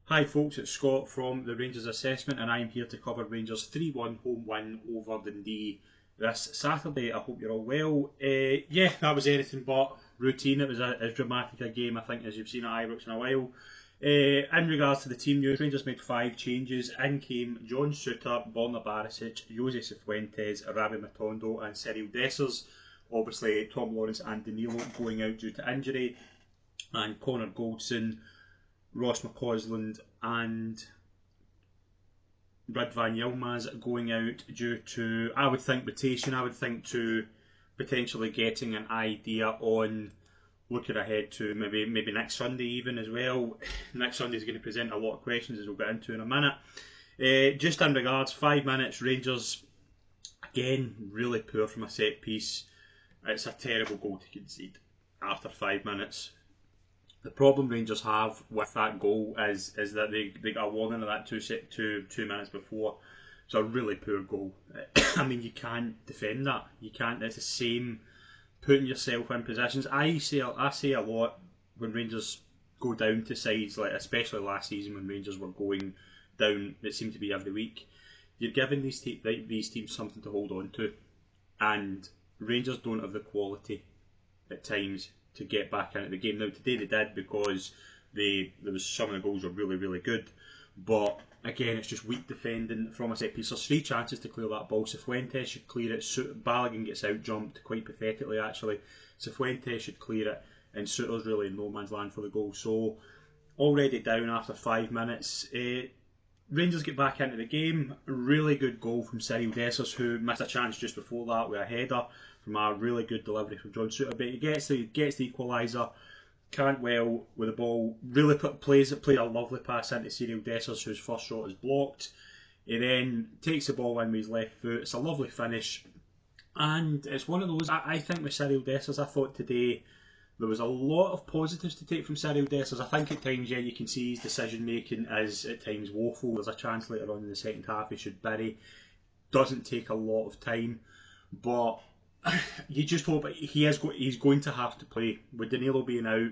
Hi folks, it's Scott from the Rangers Assessment and I'm here to cover Rangers 3-1 home win over Dundee this Saturday. I hope you're all well. Yeah, that was anything but routine. It was as dramatic a game I think as you've seen at Ibrox in a while. In regards to the team news, Rangers made 5 changes. In came John Souttar, Borna Barisic, Jose Cifuentes, Rabi Matondo and Cyril Dessers. Obviously Tom Lawrence and Danilo going out due to injury, and Connor Goldson, Ross McCausland and Ridvan Yilmaz going out due to, I would think, rotation. I would think to potentially getting an idea on looking ahead to maybe next Sunday even as well. Next Sunday is going to present a lot of questions as we'll get into in a minute. Just in regards, 5 minutes, Rangers, again, really poor from a set piece. It's a terrible goal to concede after 5 minutes. The problem Rangers have with that goal is that they got a warning of that two minutes before. It's a really poor goal. I mean, you can't defend that. You can't. It's the same putting yourself in positions. I say a lot when Rangers go down to sides, like especially last season when Rangers were going down. It seemed to be every week. You're giving these teams something to hold on to, and Rangers don't have the quality at times to get back into the game. Now today they did because there was some of the goals were really, really good, but again it's just weak defending from a set piece. There's 3 chances to clear that ball. Cifuentes should clear it. Balogun gets out jumped quite pathetically actually. Cifuentes should clear it, and Souttar's really in no man's land for the goal. So already down after 5 minutes. Rangers get back into the game. Really good goal from Cyril Dessers, who missed a chance just before that with a header from a really good delivery from John Souttar. But he gets the equaliser. Cantwell with the ball really played a lovely pass into Cyril Dessers, whose first shot is blocked. He then takes the ball in with his left foot. It's a lovely finish, and it's one of those. I think with Cyril Dessers, I thought today there was a lot of positives to take from Cyril Dessers. I think at times, yeah, you can see his decision making is at times woeful. There's a chance later on in the second half he should bury. Doesn't take a lot of time, but you just hope he's going to have to play. With Danilo being out,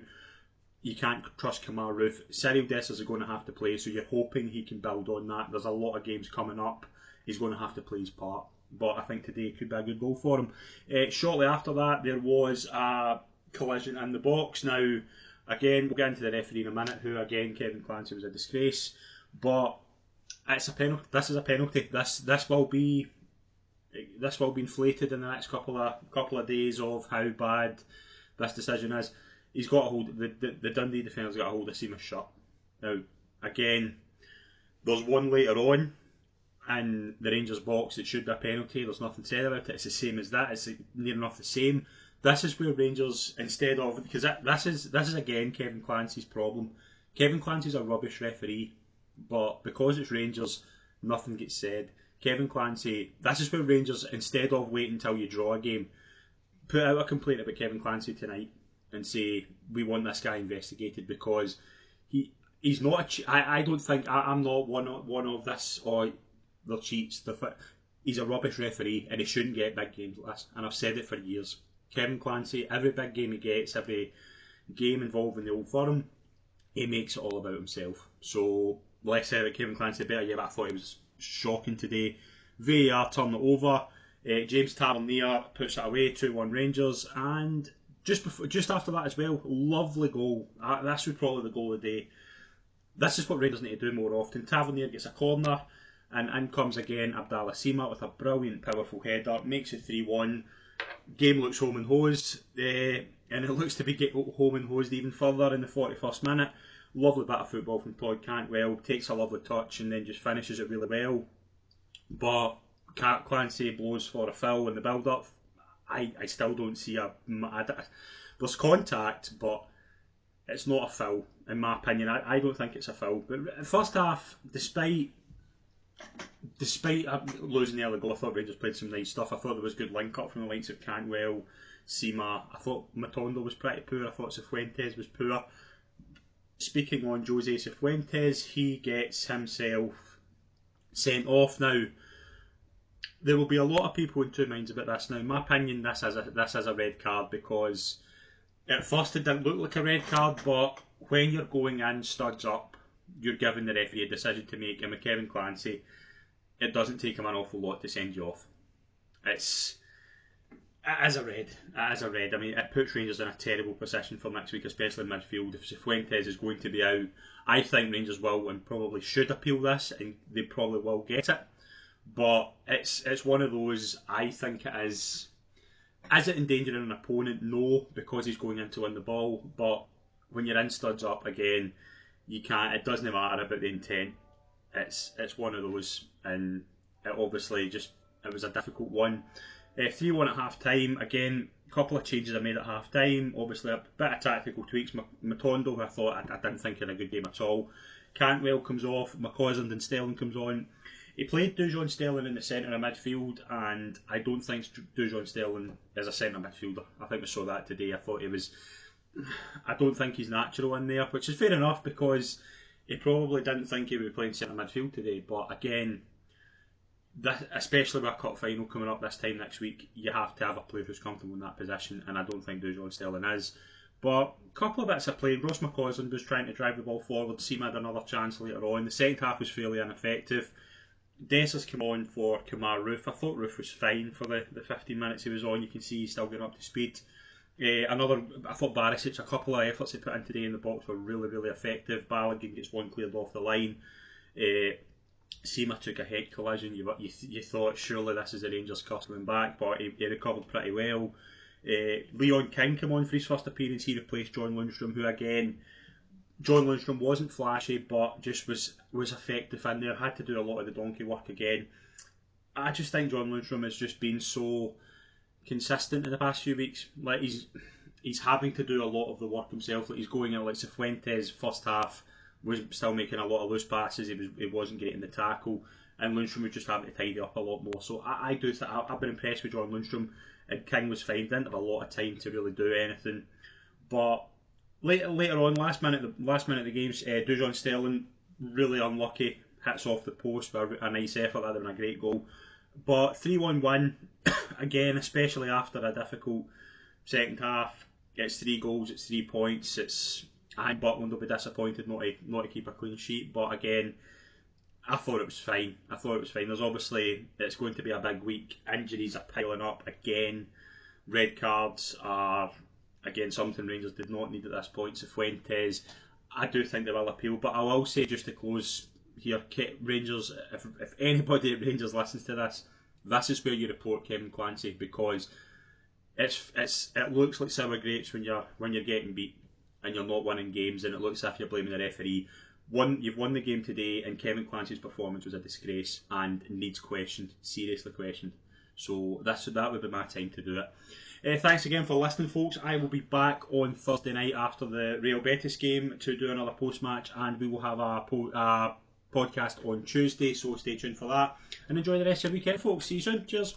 you can't trust Kemar Roofe. Cyril Dessers is going to have to play, so you're hoping he can build on that. There's a lot of games coming up. He's going to have to play his part, but I think today could be a good goal for him. Shortly after that, there was a collision in the box. Now, again, we'll get into the referee in a minute, who again, Kevin Clancy, was a disgrace, but it's a penalty. This is a penalty. This will be inflated in the next couple of days of how bad this decision is. He's got a hold. The Dundee defender's got a hold of Seamus shut. Now, again, there's one later on in the Rangers box. It should be a penalty. There's nothing said about it. It's the same as that. It's near enough the same. This is where Rangers, instead of, because this is again Kevin Clancy's problem. Kevin Clancy's a rubbish referee, but because it's Rangers, nothing gets said. Kevin Clancy, this is where Rangers, instead of waiting until you draw a game, put out a complaint about Kevin Clancy tonight and say, we want this guy investigated, because he's not I don't think, I'm not one of this, or the cheats. He's a rubbish referee and he shouldn't get big games like this, and I've said it for years. Kevin Clancy, every big game he gets, every game involving the Old Firm, he makes it all about himself. So, less said about Kevin Clancy, better. Yeah, but I thought it was shocking today. VAR turned it over. James Tavernier puts it away, 2-1 Rangers, and just after that as well, lovely goal. This was probably the goal of the day. This is what Rangers need to do more often. Tavernier gets a corner, and in comes again Abdallah Sima with a brilliant, powerful header, makes it 3-1. Game looks home and hosed, and it looks to be home and hosed even further in the 41st minute. Lovely bit of football from Todd Cantwell, takes a lovely touch and then just finishes it really well. But Clancy blows for a foul in the build-up. I still don't see there's contact, but it's not a foul in my opinion. I don't think it's a foul. But first half, despite losing the early goal, I thought Rangers played some nice stuff. I thought there was good link-up from the likes of Cantwell, Sima. I thought Matondo was pretty poor. I thought Cifuentes was poor. Speaking on Jose Cifuentes, he gets himself sent off. Now, there will be a lot of people in two minds about this. Now, in my opinion, this is a red card, because at first it didn't look like a red card, but when you're going in studs up you're giving the referee a decision to make, and with Kevin Clancy, it doesn't take him an awful lot to send you off. As a red. I mean, it puts Rangers in a terrible position for next week, especially in midfield. If Cifuentes is going to be out, I think Rangers will and probably should appeal this, and they probably will get it. But it's one of those, I think it is. Is it endangering an opponent? No, because he's going in to win the ball. But when you're in studs up again, you can't. It doesn't matter about the intent. It's one of those, and it obviously it was a difficult one. 3-1 at half time. Again, a couple of changes I made at half time. Obviously, a bit of tactical tweaks. Matondo, who I didn't think had a good game at all. Cantwell comes off. McCausland and Sterling comes on. He played Dujon Sterling in the centre of midfield, and I don't think Dujon Sterling is a centre midfielder. I think we saw that today. I thought he was. I don't think he's natural in there, which is fair enough because he probably didn't think he would be playing centre midfield today. But again, especially with a cup final coming up this time next week, you have to have a player who's comfortable in that position, and I don't think Dujon Sterling is. But a couple of bits of play. Ross McCausland was trying to drive the ball forward. Seema had another chance later on. The second half was fairly ineffective. Dessers came on for Kamar Roof. I thought Roof was fine for the 15 minutes he was on. You can see he's still getting up to speed. I thought Barisic, a couple of efforts he put in today in the box were really, really effective. Balogun gets one cleared off the line. Seema took a head collision. You thought surely this is the Rangers curse coming back, but he recovered pretty well. Leon King came on for his first appearance. He replaced John Lundstrom, who again, John Lundstrom wasn't flashy, but just was effective in there. Had to do a lot of the donkey work again. I just think John Lundstrom has just been so consistent in the past few weeks. Like he's having to do a lot of the work himself. Like he's going out like Cifuentes first half was still making a lot of loose passes. He wasn't getting the tackle, and Lundstrom was just having to tidy up a lot more. So I do think I've been impressed with John Lundstrom, and King was fine. Didn't have a lot of time to really do anything, but later on, last minute of the games, Dujon Sterling really unlucky, hits off the post with a nice effort. That'd have been a great goal. But 3-1 win again, especially after a difficult second half. It's 3 goals, it's 3 points. I think Buckland will be disappointed not to keep a clean sheet, but again, I thought it was fine. There's obviously, it's going to be a big week. Injuries are piling up again. Red cards are, again, something Rangers did not need at this point. Cifuentes, I do think they will appeal, but I will say, just to close here, Rangers, if anybody at Rangers listens to this is where you report Kevin Clancy, because it looks like sour grapes when you're getting beat and you're not winning games, and it looks as if you're blaming the referee. You've won the game today, and Kevin Clancy's performance was a disgrace and needs questioned, seriously questioned. So that would be my time to do it. Thanks again for listening, folks. I will be back on Thursday night after the Real Betis game to do another post-match, and we will have a podcast on Tuesday, so stay tuned for that. And enjoy the rest of your weekend, folks. See you soon. Cheers.